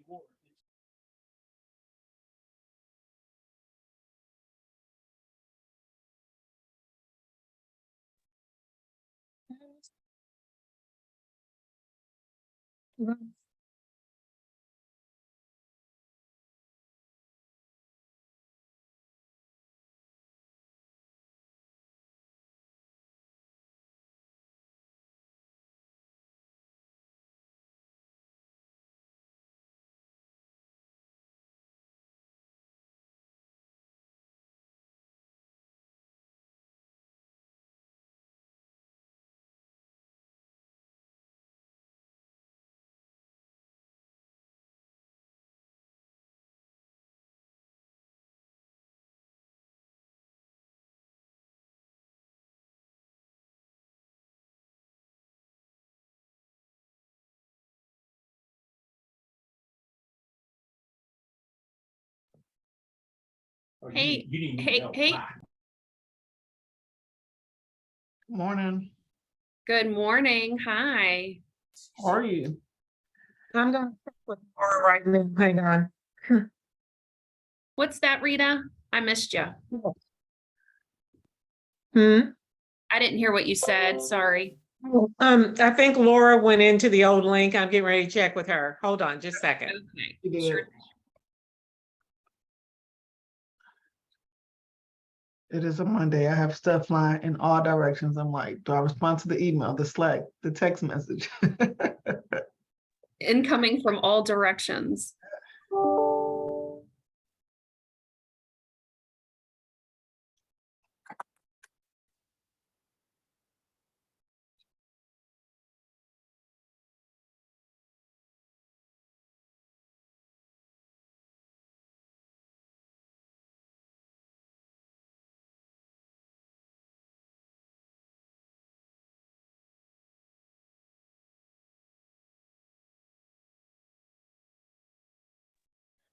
Hey. Morning. Good morning. Hi. How are you? I'm gonna check with Laura right now. Hang on. What's that, Rita? I missed you. Hmm. I didn't hear what you said. Sorry. I think Laura went into the old link. I'm getting ready to check with her. Hold on just a second. Okay. You did. Sure. It is a Monday. I have stuff flying in all directions. I'm like, do I respond to the email, the Slack, the text message? Incoming from all directions.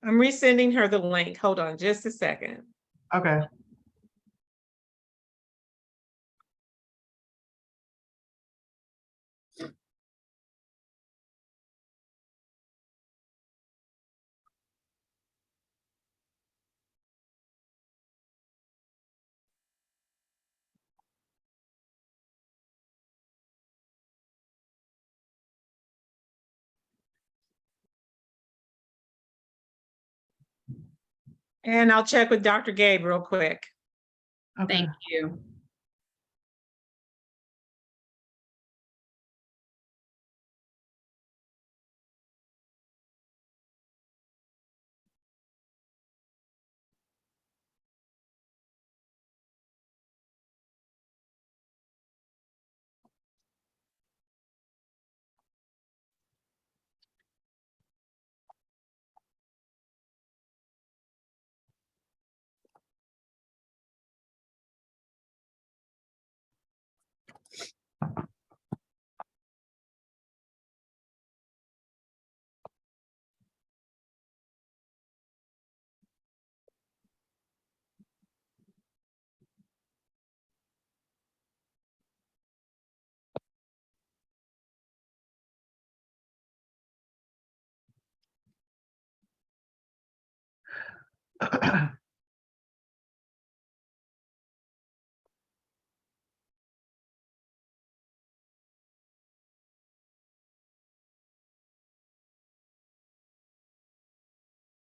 I'm resending her the link. Hold on just a second. Okay. And I'll check with Dr. Gabe real quick. Okay. Thank you.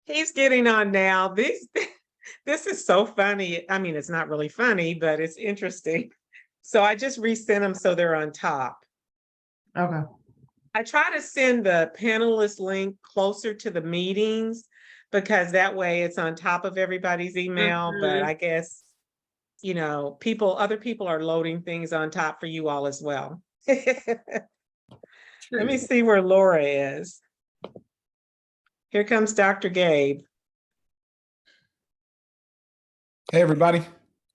He's getting on now. This is so funny. I mean, it's not really funny, but it's interesting. So I just resent them so they're on top. Okay. I try to send the panelist link closer to the meetings because that way it's on top of everybody's email, but I guess, you know, other people are loading things on top for you all as well. Let me see where Laura is. Here comes Dr. Gabe. Hey, everybody.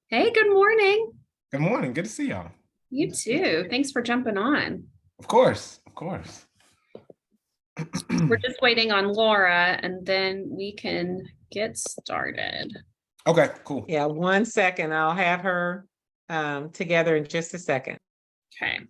Hey, good morning. Good morning. Good to see y'all. You too. Thanks for jumping on. Of course. Of course. We're just waiting on Laura and then we can get started. Okay, cool. Yeah, 1 second. I'll have her together in just a second. Okay.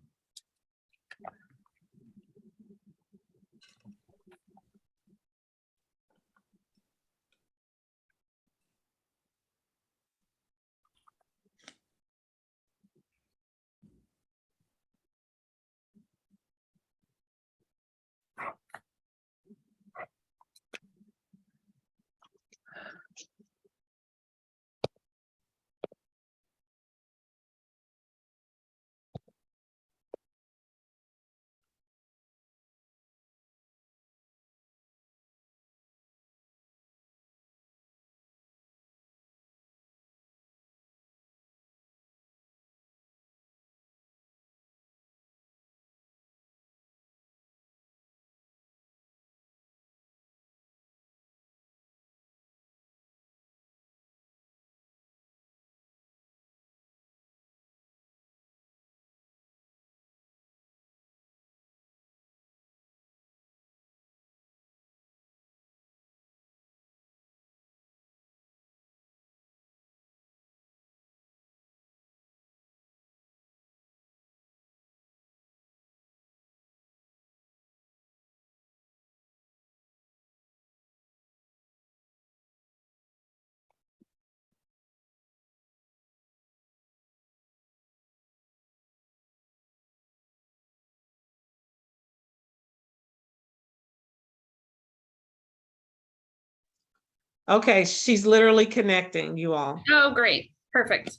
Okay, she's literally connecting, you all. Oh, great. Perfect.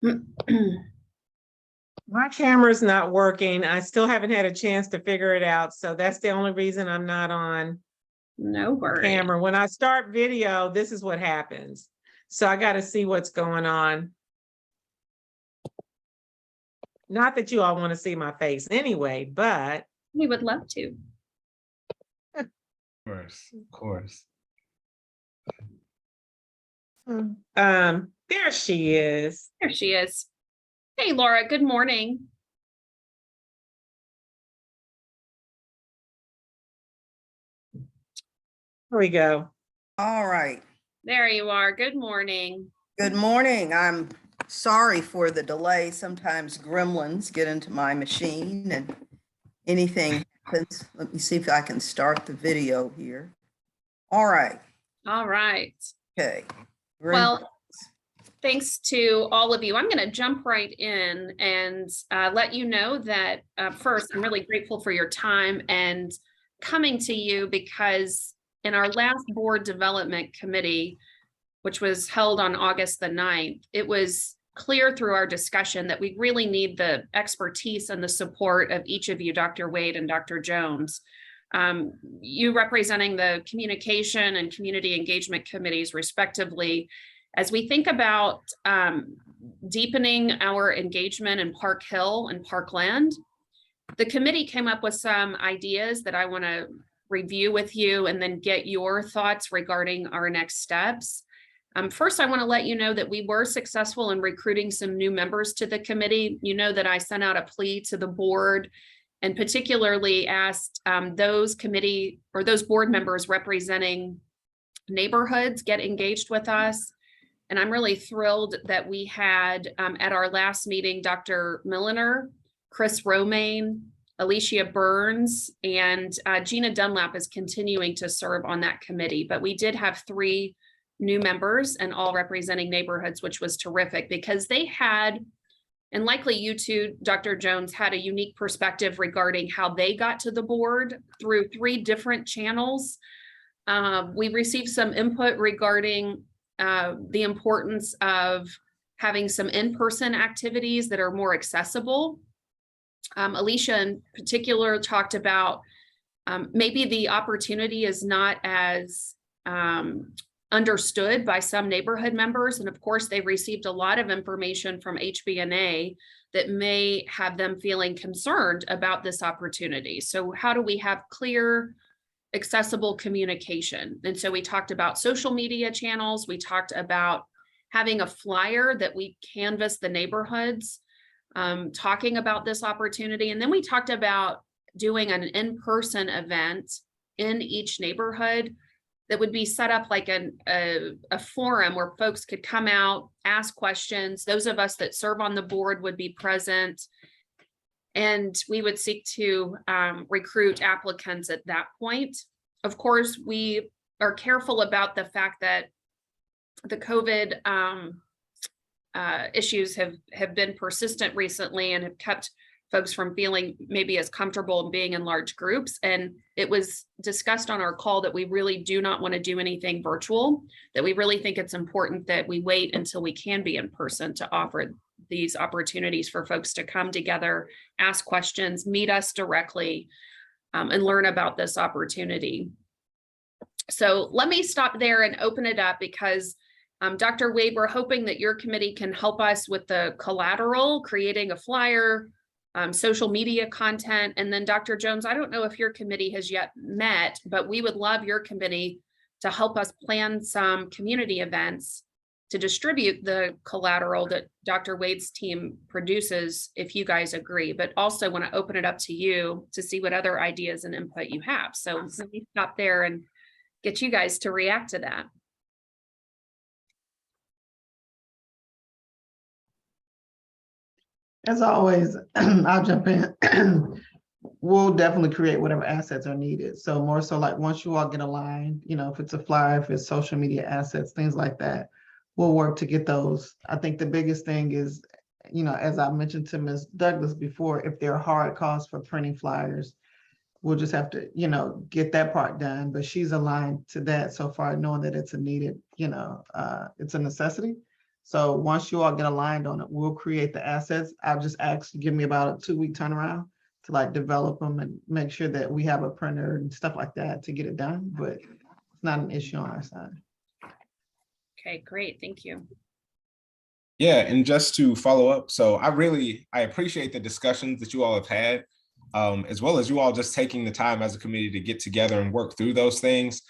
My camera's not working. I still haven't had a chance to figure it out, so that's the only reason I'm not on No worries. camera. When I start video, this is what happens. So I got to see what's going on. Not that you all want to see my face anyway, but We would love to. Of course, of course. there she is. There she is. Hey, Laura, good morning. Here we go. All right. There you are. Good morning. Good morning. I'm sorry for the delay. Sometimes gremlins get into my machine and anything happens. Let me see if I can start the video here. All right. All right. Okay. Well, thanks to all of you. I'm going to jump right in and let you know that first, I'm really grateful for your time and coming to you, because in our last board development committee, which was held on August the 9th, it was clear through our discussion that we really need the expertise and the support of each of you, Dr. Wade and Dr. Jones. You representing the communication and community engagement committees respectively, as we think about deepening our engagement in Park Hill and Parkland. The committee came up with some ideas that I want to review with you and then get your thoughts regarding our next steps. First, I want to let you know that we were successful in recruiting some new members to the committee. You know that I sent out a plea to the board and particularly asked those committee or those board members representing neighborhoods get engaged with us. And I'm really thrilled that we had at our last meeting, Dr. Milliner, Chris Romaine, Alicia Burns, and Gina Dunlap is continuing to serve on that committee. But we did have 3 new members and all representing neighborhoods, which was terrific because they had, and likely you too, Dr. Jones, had a unique perspective regarding how they got to the board through 3 different channels. We received some input regarding the importance of having some in-person activities that are more accessible. Alicia in particular talked about maybe the opportunity is not as understood by some neighborhood members. And of course, they received a lot of information from HBNA that may have them feeling concerned about this opportunity. So how do we have clear, accessible communication? And so we talked about social media channels. We talked about having a flyer that we canvass the neighborhoods, talking about this opportunity. And then we talked about doing an in-person event in each neighborhood that would be set up like a forum where folks could come out, ask questions. Those of us that serve on the board would be present. And we would seek to recruit applicants at that point. Of course, we are careful about the fact that the COVID issues have been persistent recently and have kept folks from feeling maybe as comfortable being in large groups. And it was discussed on our call that we really do not want to do anything virtual, that we really think it's important that we wait until we can be in person to offer these opportunities for folks to come together, ask questions, meet us directly, and learn about this opportunity. So let me stop there and open it up because Dr. Wade, we're hoping that your committee can help us with the collateral, creating a flyer, social media content. And then Dr. Jones, I don't know if your committee has yet met, but we would love your committee to help us plan some community events to distribute the collateral that Dr. Wade's team produces, if you guys agree, but also want to open it up to you to see what other ideas and input you have. So let me stop there and get you guys to react to that. As always, I'll jump in. We'll definitely create whatever assets are needed. So more so like once you all get aligned, you know, if it's a flyer, if it's social media assets, things like that, we'll work to get those. I think the biggest thing is, you know, as I mentioned to Ms. Douglas before, if there are hard costs for printing flyers, we'll just have to, you know, get that part done, but she's aligned to that so far, knowing that it's a needed, you know, it's a necessity. So once you all get aligned on it, we'll create the assets. I'll just ask, give me about a 2-week turnaround to like develop them and make sure that we have a printer and stuff like that to get it done, but it's not an issue on our side. Okay, great. Thank you. Yeah, and just to follow up, so I appreciate the discussions that you all have had, as well as you all just taking the time as a committee to get together and work through those things.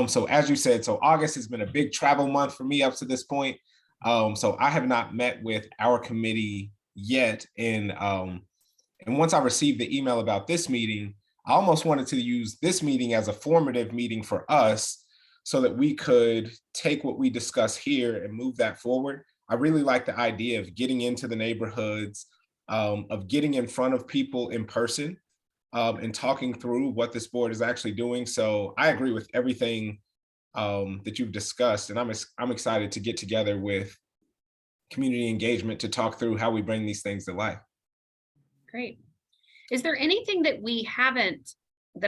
So as you said, so August has been a big travel month for me up to this point. So I have not met with our committee yet. And once I received the email about this meeting, I almost wanted to use this meeting as a formative meeting for us so that we could take what we discuss here and move that forward. I really like the idea of getting into the neighborhoods, of getting in front of people in person, and talking through what this board is actually doing. So I agree with everything that you've discussed, and I'm excited to get together with community engagement to talk through how we bring these things to life. Great. Is there anything that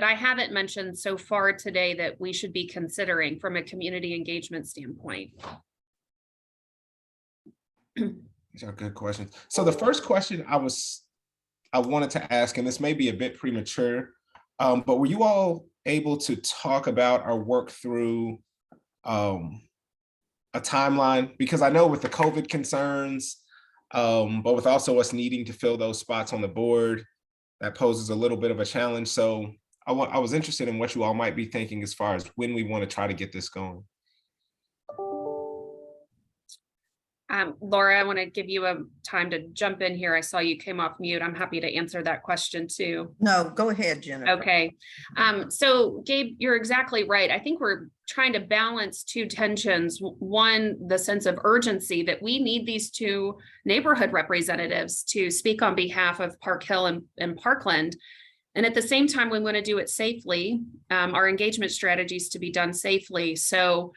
I haven't mentioned so far today that we should be considering from a community engagement standpoint? These are good questions. So the first question I wanted to ask, and this may be a bit premature, but were you all able to talk about or work through a timeline? Because I know with the COVID concerns, but with also us needing to fill those spots on the board, that poses a little bit of a challenge. So I was interested in what you all might be thinking as far as when we want to try to get this going. Laura, I want to give you a time to jump in here. I saw you came off mute. I'm happy to answer that question too. No, go ahead, Jennifer. Okay. So Gabe, you're exactly right. I think we're trying to balance two tensions. One, the sense of urgency that we need these two neighborhood representatives to speak on behalf of Park Hill and Parkland. And at the same time, we want to do it safely. Our engagement strategies to be done safely. So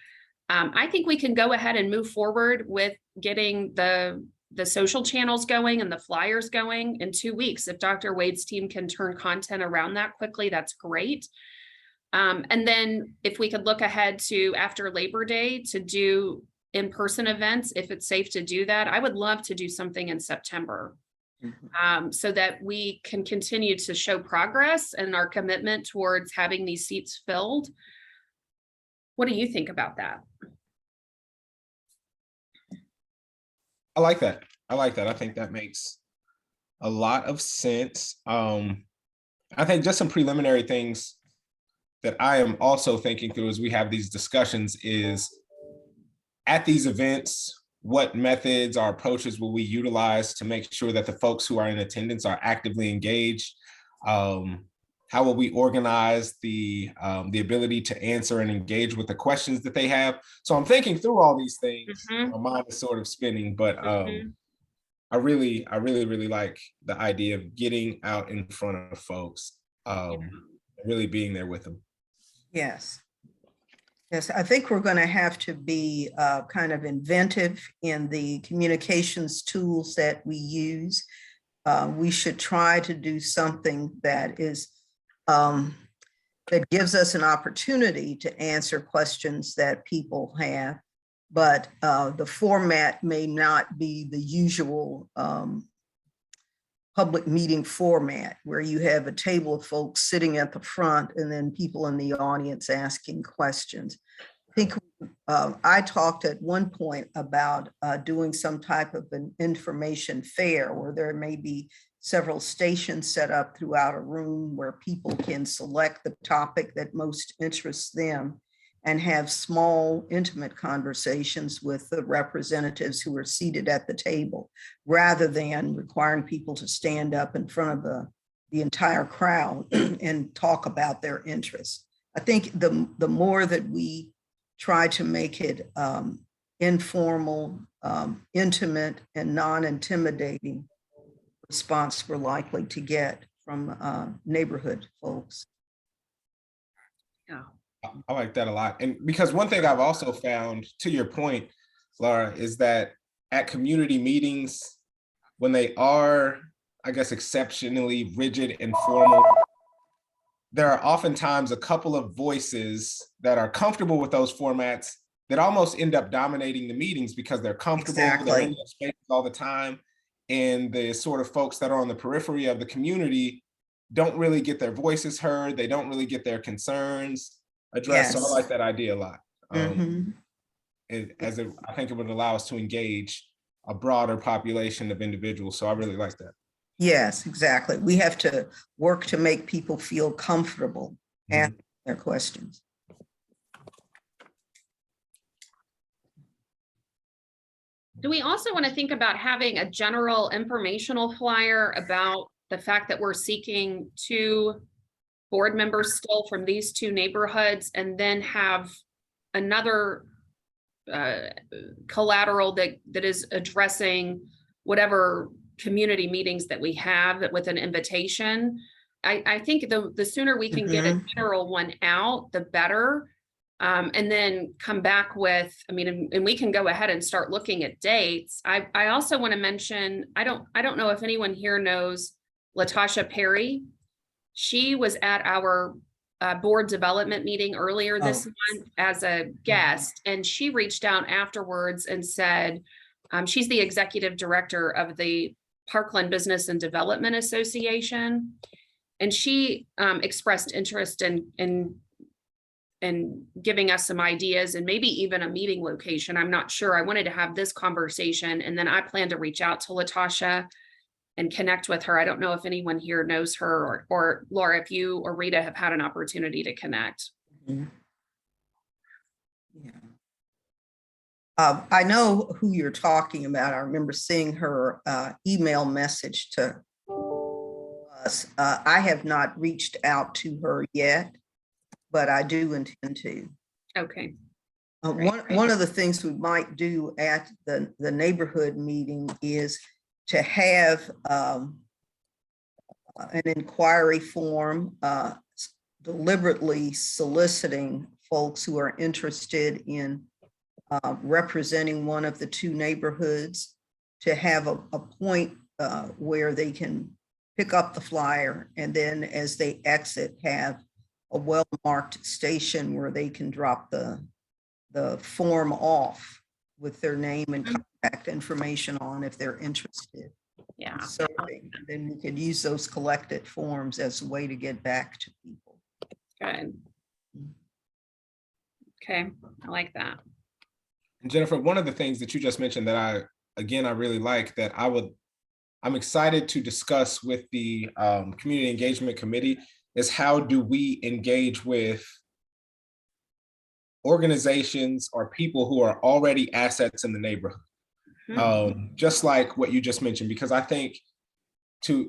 I think we can go ahead and move forward with getting the social channels going and the flyers going in 2 weeks. If Dr. Wade's team can turn content around that quickly, that's great. And then if we could look ahead to after Labor Day to do in-person events, if it's safe to do that, I would love to do something in September. So that we can continue to show progress and our commitment towards having these seats filled. What do you think about that? I like that. I think that makes a lot of sense. I think just some preliminary things that I am also thinking through as we have these discussions is at these events, what methods or approaches will we utilize to make sure that the folks who are in attendance are actively engaged? How will we organize the ability to answer and engage with the questions that they have? So I'm thinking through all these things. My mind is sort of spinning, but I really like the idea of getting out in front of folks, really being there with them. Yes. Yes, I think we're going to have to be kind of inventive in the communications tools that we use. We should try to do something that is that gives us an opportunity to answer questions that people have, but the format may not be the usual public meeting format where you have a table of folks sitting at the front and then people in the audience asking questions. I think I talked at one point about doing some type of an information fair where there may be several stations set up throughout a room where people can select the topic that most interests them and have small, intimate conversations with the representatives who are seated at the table, rather than requiring people to stand up in front of the entire crowd and talk about their interests. I think the more that we try to make it informal, intimate, and non-intimidating response we're likely to get from neighborhood folks. Yeah. I like that a lot. And because one thing I've also found, to your point, Laura, is that at community meetings, when they are, I guess, exceptionally rigid and formal, there are oftentimes a couple of voices that are comfortable with those formats that almost end up dominating the meetings because they're comfortable, they're Exactly. in those spaces all the time. And the sort of folks that are on the periphery of the community don't really get their voices heard. They don't really get their concerns addressed. So I Yes. like that idea a lot. Mhm. I think it would allow us to engage a broader population of individuals. So I really like that. Yes, exactly. We have to work to make people feel comfortable asking their questions. Do we also want to think about having a general informational flyer about the fact that we're seeking 2 board members still from these 2 neighborhoods, and then have another collateral that is addressing whatever community meetings that we have with an invitation? I think the sooner we can get a general one out, the better. And then come back with, I mean, and we can go ahead and start looking at dates. I also want to mention, I don't know if anyone here knows LaTasha Perry. She was at our board development meeting earlier this month as a guest, and she reached out afterwards and said, she's the executive director of the Parkland Business and Development Association. And she expressed interest in giving us some ideas and maybe even a meeting location. I'm not sure. I wanted to have this conversation, and then I plan to reach out to LaTasha and connect with her. I don't know if anyone here knows her, or Laura, if you or Rita have had an opportunity to connect. Yeah. I know who you're talking about. I remember seeing her email message to us. I have not reached out to her yet, but I do intend to. Okay. One of the things we might do at the neighborhood meeting is to have an inquiry form deliberately soliciting folks who are interested in representing one of the 2 neighborhoods, to have a point where they can pick up the flyer, and then as they exit, have a well-marked station where they can drop the form off with their name and contact information on if they're interested Yeah. in serving. Then we could use those collected forms as a way to get back to people. Good. Okay. I like that. And Jennifer, one of the things that you just mentioned that I really like, that I'm excited to discuss with the Community Engagement Committee, is how do we engage with organizations or people who are already assets in the neighborhood? Just like what you just mentioned, because I think the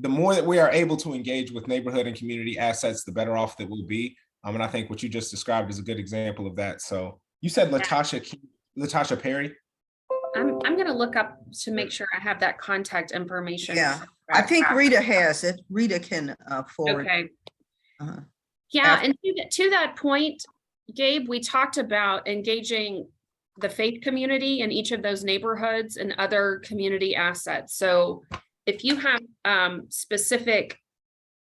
more that we are able to engage with neighborhood and community assets, the better off that we'll be. And I think what you just described is a good example of that. So you said LaTasha Perry? I'm going to look up to make sure I have that contact information. Yeah, I think Rita has it. Rita can forward. Okay. Uh-huh. Yeah, and to that point, Gabe, we talked about engaging the faith community in each of those neighborhoods and other community assets. So if you have specific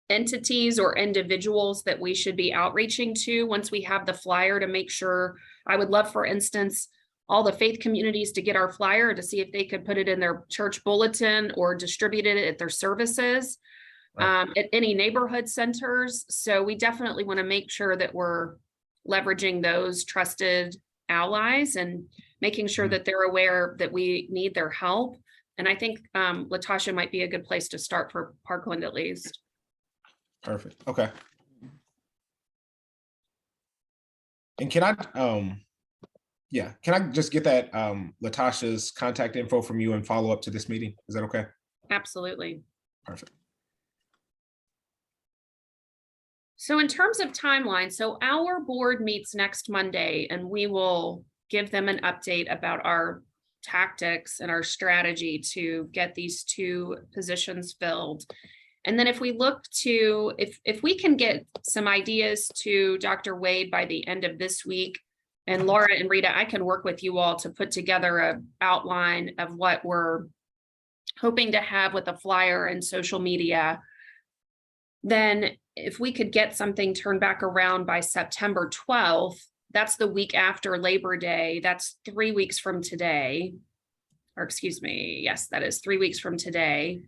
entities or individuals that we should be outreaching to once we have the flyer, to make sure, I would love, for instance, all the faith communities to get our flyer to see if they could put it in their church bulletin or distribute it at their services, at any neighborhood centers. So we definitely want to make sure that we're leveraging those trusted allies and making sure that they're aware that we need their help. And I think LaTasha might be a good place to start for Parkland, at least. Perfect. Okay. And can I just get that LaTasha's contact info from you and follow up to this meeting? Is that okay? Absolutely. Perfect. So in terms of timeline, so our board meets next Monday, and we will give them an update about our tactics and our strategy to get these 2 positions filled. And then if we look to, if we can get some ideas to Dr. Wade by the end of this week, and Laura and Rita, I can work with you all to put together an outline of what we're hoping to have with a flyer and social media. Then if we could get something turned back around by September 12th, that's the week after Labor Day. That's 3 weeks from today. Or excuse me, yes, that is 3 weeks from today.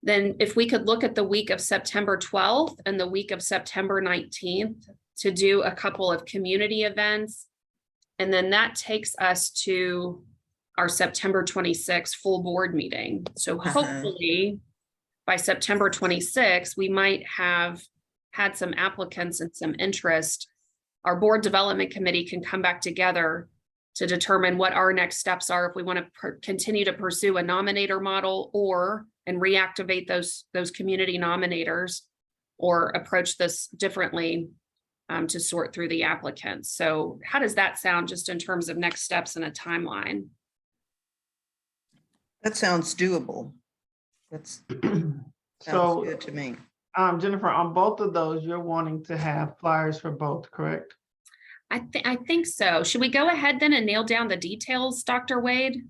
Then if we could look at the week of September 12th and the week of September 19th to do a couple of community events. And then that takes us to our September 26th full board meeting. So hopefully by September 26th, we might have had some applicants and some interest. Our board development committee can come back together to determine what our next steps are if we want to continue to pursue a nominator model and reactivate those community nominators or approach this differently to sort through the applicants. So how does that sound just in terms of next steps and a timeline? That sounds doable. That's sounds So, good to me. Jennifer, on both of those, you're wanting to have flyers for both, correct? I think so. Should we go ahead then and nail down the details, Dr. Wade?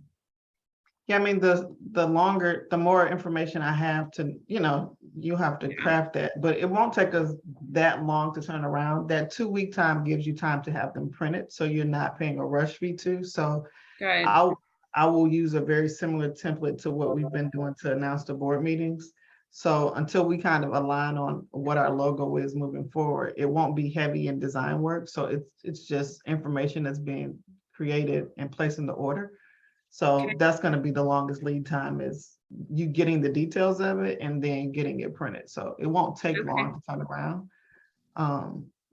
Yeah, I mean, the more information I have to, you have to craft that, but it won't take us that long to turn around. That 2-week time gives you time to have them printed, so you're not paying a rush fee too. So Good. I will use a very similar template to what we've been doing to announce the board meetings. So until we kind of align on what our logo is moving forward, it won't be heavy in design work. So it's just information that's being created and placed in the order. So Okay. that's going to be the longest lead time, is you getting the details of it and then getting it printed. So it won't take Okay. long to turn around.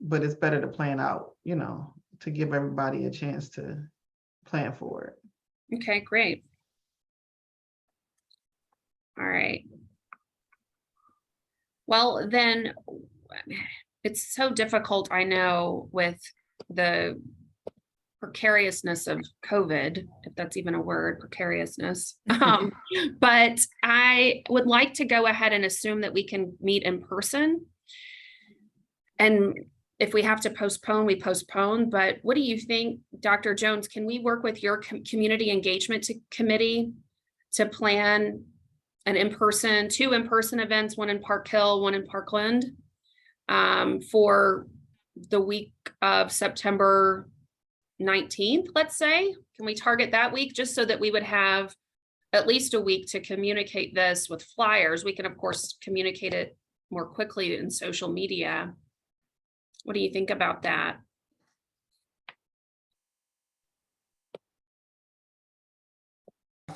But it's better to plan out, to give everybody a chance to plan for it. Okay, great. All right. Well, then it's so difficult, I know, with the precariousness of COVID, if that's even a word, precariousness. But I would like to go ahead and assume that we can meet in person. And if we have to postpone, we postpone. But what do you think, Dr. Jones? Can we work with your community engagement committee to plan two in-person events, one in Park Hill, one in Parkland, for the week of September 19th, let's say? Can we target that week just so that we would have at least a week to communicate this with flyers? We can, of course, communicate it more quickly in social media. What do you think about that?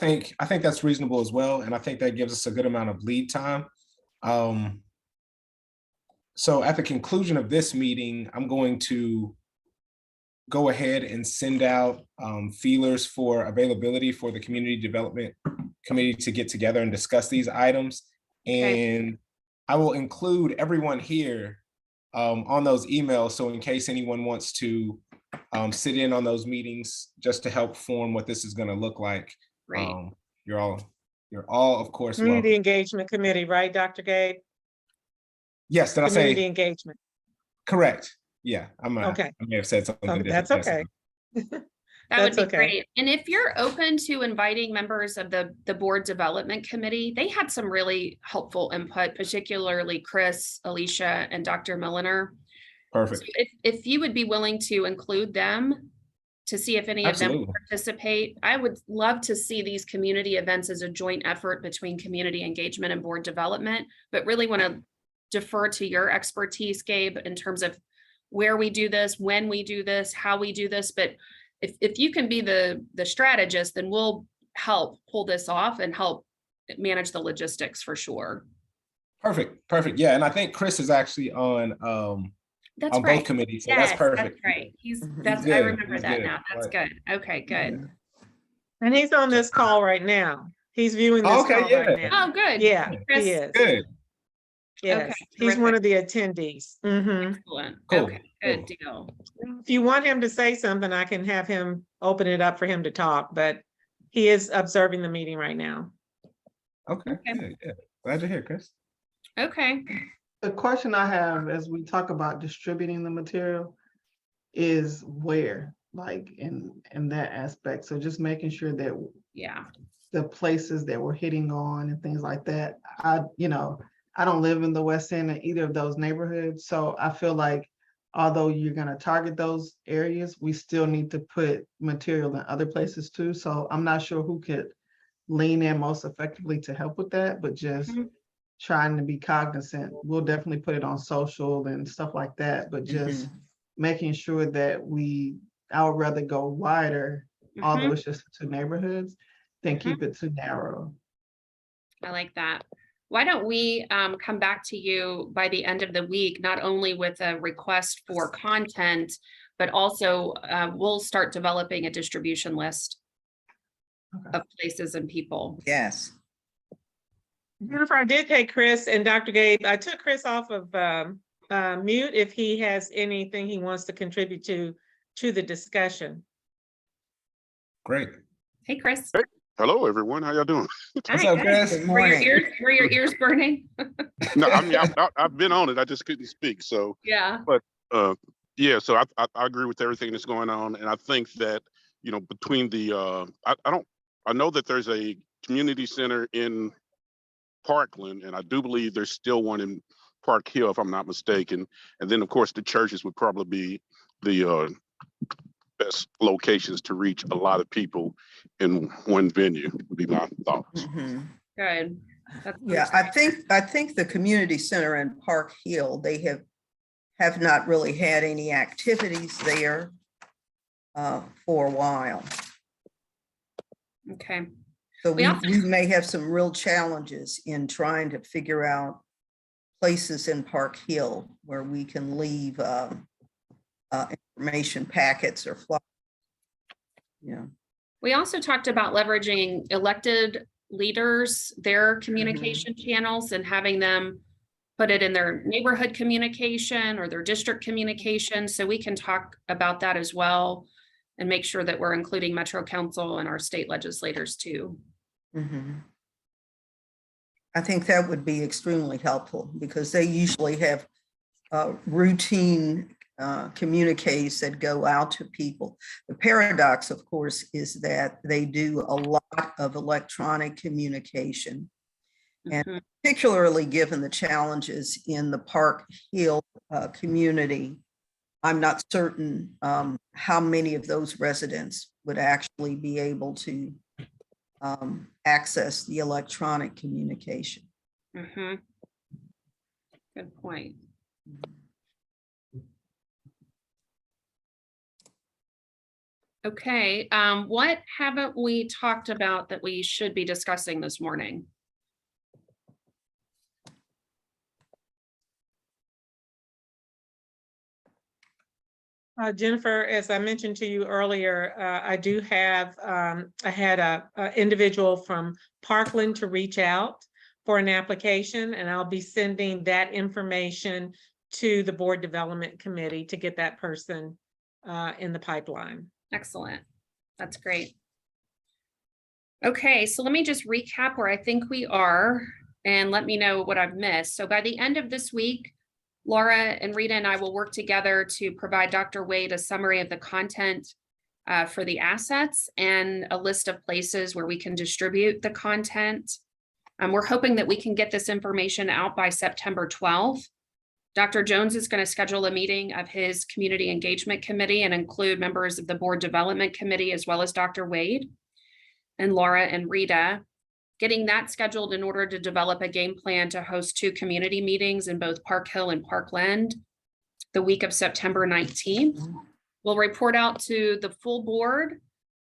I think that's reasonable as well, and I think that gives us a good amount of lead time. So at the conclusion of this meeting, I'm going to go ahead and send out feelers for availability for the Community Development Committee to get together and discuss these items. Okay. And I will include everyone here on those emails. So in case anyone wants to sit in on those meetings, just to help form what this is going to look like. Great. You're all, of course, Community welcome. Engagement Committee, right, Dr. Gabe? Yes, did I Community say Engagement. correct? Yeah, Okay. I may have said something Okay, different. that's okay. That would That's be okay. great. And if you're open to inviting members of the board development committee, they had some really helpful input, particularly Chris, Alicia, and Dr. Milliner. Perfect. So if you would be willing to include them to see if any of them Absolutely. participate, I would love to see these community events as a joint effort between community engagement and board development, but really want to defer to your expertise, Gabe, in terms of where we do this, when we do this, how we do this. But if you can be the strategist, then we'll help pull this off and help manage the logistics for sure. Perfect. Yeah, and I think Chris is actually on That's on right. both committees, so Yes, that's perfect. That's right. Mhm. I good. remember He's that good. now. That's Right. good. Okay, good. And he's on this call right now. He's viewing this Okay, call yeah. right now. Oh, good. Yeah, Chris, he is. Good. Yes, he's one terrific. of the attendees. Mhm. Excellent. Cool, Okay, good deal. If you want him to say something, I can have him open it up for him to talk, but he is observing the meeting right now. Okay. Okay. Yeah. Glad to hear, Chris. Okay. The question I have as we talk about distributing the material is where, like in that aspect. So just making sure that Yeah. the places that we're hitting on and things like that, I don't live in the West End in either of those neighborhoods, so I feel like although you're gonna target those areas, we still need to put material in other places too. So I'm not sure who could lean in most effectively to help with that, but just Mhm. trying to be cognizant. We'll definitely put it on social and stuff like that, but just making sure that I would rather go wider, although it's just 2 neighborhoods, than keep it too narrow. I like that. Why don't we come back to you by the end of the week, not only with a request for content, but also we'll start developing a distribution list Okay. of places and people. Yes. Jennifer, I did take Chris and Dr. Gabe. I took Chris off of mute if he has anything he wants to contribute to the discussion. Great. Hey, Chris. Hey. Hello, everyone. How y'all doing? What's Hi. up, Chris? Good Were your morning. ears burning? No, I mean, I've been on it. I just couldn't speak. So, Yeah. yeah, so I agree with everything that's going on. And I think that, between the, I know that there's a community center in Parkland, and I do believe there's still one in Park Hill, if I'm not mistaken. And then, of course, the churches would probably be the best locations to reach a lot of people in one venue, would be my thoughts. Mhm. Good. That's Yeah, I think the community center in Park Hill, they have not really had any activities there for a while. okay. So We also- we may have some real challenges in trying to figure out places in Park Hill where we can leave information packets or flyers. Yeah. We also talked about leveraging elected leaders, their communication channels, and having them put it in their neighborhood communication or their district communication. So we can talk about that as well and make sure that we're including Metro Council and our state legislators too. Mhm. I think that would be extremely helpful because they usually have routine communiques that go out to people. The paradox, of course, is that they do a lot of electronic communication. And Mhm. particularly given the challenges in the Park Hill community, I'm not certain how many of those residents would actually be able to access the electronic communication. Mhm. Good point. Okay, what haven't we talked about that we should be discussing this morning? Jennifer, as I mentioned to you earlier, I do have, I had a individual from Parkland to reach out for an application, and I'll be sending that information to the Board Development Committee to get that person in the pipeline. Excellent. That's great. Okay, so let me just recap where I think we are and let me know what I've missed. So by the end of this week, Laura and Rita and I will work together to provide Dr. Wade a summary of the content for the assets and a list of places where we can distribute the content. We're hoping that we can get this information out by September 12th. Dr. Jones is going to schedule a meeting of his community engagement committee and include members of the board development committee, as well as Dr. Wade and Laura and Rita, getting that scheduled in order to develop a game plan to host 2 community meetings in both Park Hill and Parkland the week of September 19th. We'll report out to the full board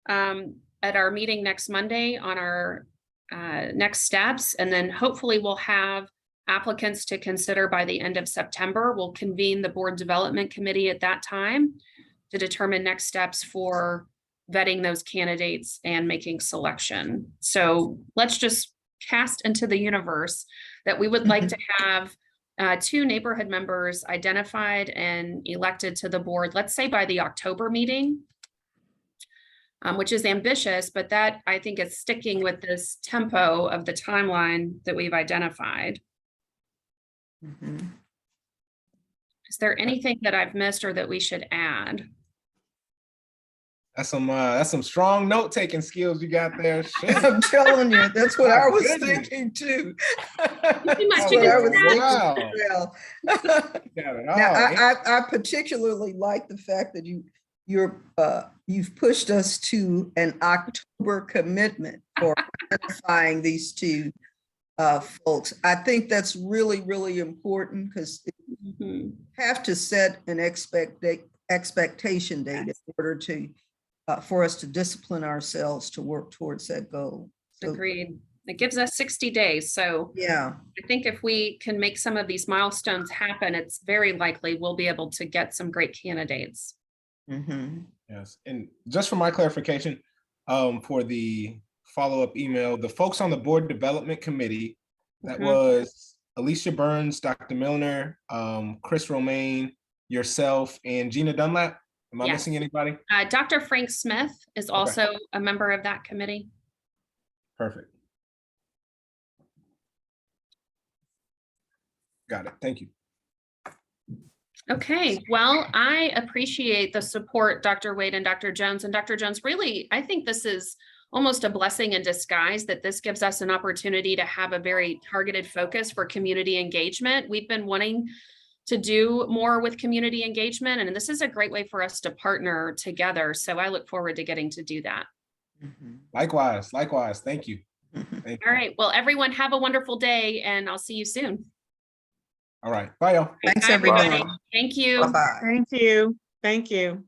at our meeting next Monday on our next steps. And then hopefully we'll have applicants to consider by the end of September. We'll convene the board development committee at that time to determine next steps for vetting those candidates and making selection. So let's just cast into the universe that we would like to have 2 neighborhood members identified and elected to the board, let's say by the October meeting, which is ambitious, but that I think is sticking with this tempo of the timeline that we've identified. Is there anything that I've missed or that we should add? That's some strong note-taking skills you got there. Shit. I'm telling you, that's what I My was goodness. thinking too. Too much That's you what I can was say. thinking Wow. as well. You got it all. Now, Yeah. I particularly like the fact that you've pushed us to an October commitment for identifying these two folks. I think that's really, really important because Mhm. have to set an expectation date in order to for us to discipline ourselves to work towards that goal. So, Agreed. It gives us 60 days. So yeah. I think if we can make some of these milestones happen, it's very likely we'll be able to get some great candidates. Mhm. Yes, and just for my clarification, for the follow-up email, the folks on the board development committee, that Mhm. was Alicia Burns, Dr. Milner, Chris Romaine, yourself, and Gina Dunlap. Am I Yes. missing anybody? Dr. Frank Smith is also a member of that committee. Perfect. Got it. Thank you. Okay, well, I appreciate the support, Dr. Wade and Dr. Jones. And Dr. Jones, really, I think this is almost a blessing in disguise that this gives us an opportunity to have a very targeted focus for community engagement. We've been wanting to do more with community engagement, and this is a great way for us to partner together. So I look forward to getting to do that. Mhm. Likewise, likewise. Thank you. Mhm. Thank All you. right, well, everyone have a wonderful day, and I'll see you soon. All right. Bye, y'all. Thanks, Bye, everybody. everyone. Thank you. Bye-bye. Thank you. Thank you.